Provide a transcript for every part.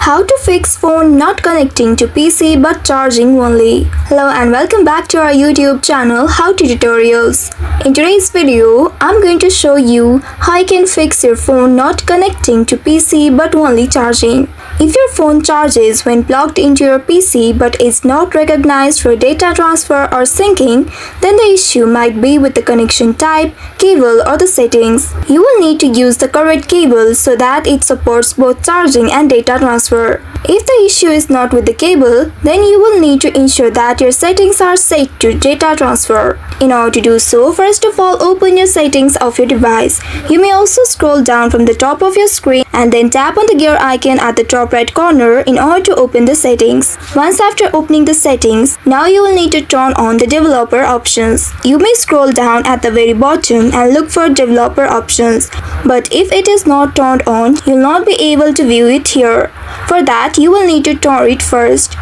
How to fix phone not connecting to PC but charging only. Hello and welcome back to our YouTube channel How to Tutorials. In today's video, I'm going to show you how you can fix your phone not connecting to PC but only charging. If your phone charges when plugged into your PC but is not recognized for data transfer or syncing, then the issue might be with the connection type, cable or the settings. You will need to use the correct cable so that it supports both charging and data transfer. If the issue is not with the cable, then you will need to ensure that your settings are set to data transfer. In order to do so, first of all, open your settings of your device. You may also scroll down from the top of your screen and then tap on the gear icon at the top right corner in order to open the settings. Once after opening the settings, now you will need to turn on the developer options. You may scroll down at the very bottom and look for developer options. But if it is not turned on, you'll not be able to view it here. For that, you will need to turn it first.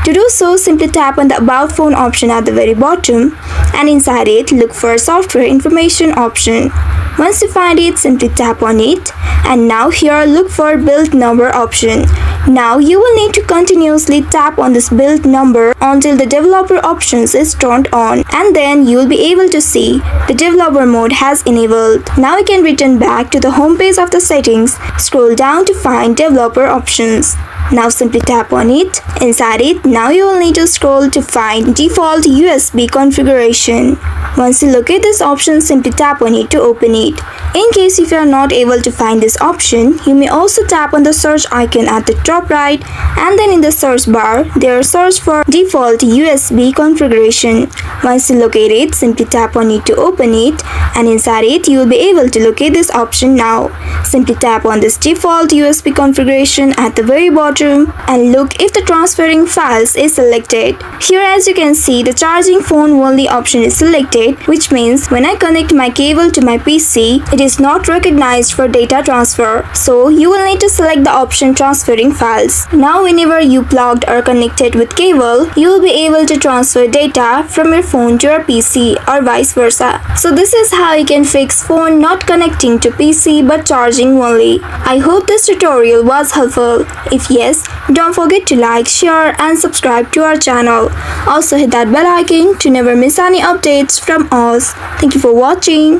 To do so, simply tap on the About Phone option at the very bottom and inside it, look for Software Information option. Once you find it, simply tap on it and now here look for Build Number option. Now you will need to continuously tap on this build number until the developer options is turned on and then you will be able to see the developer mode has enabled. Now you can return back to the home page of the settings, scroll down to find developer options. Now simply tap on it. Inside it, now you will need to scroll to find default USB configuration. Once you locate this option, simply tap on it to open it. In case if you are not able to find this option, you may also tap on the search icon at the top right and then in the search bar, there search for default USB configuration. Once you locate it, simply tap on it to open it and inside it, you will be able to locate this option now. Simply tap on this default USB configuration at the very bottom and look if the transferring files is selected. Here as you can see, the charging phone only option is selected, which means when I connect my cable to my PC, it is not recognized for data transfer. So you will need to select the option transferring files. Now whenever you plugged or connected with cable, you will be able to transfer data from your phone to your PC or vice versa. So this is how you can fix phone not connecting to PC but charging only. I hope this tutorial was helpful. If yes, don't forget to like, share and subscribe to our channel. Also hit that bell icon to never miss any updates from us. Thank you for watching.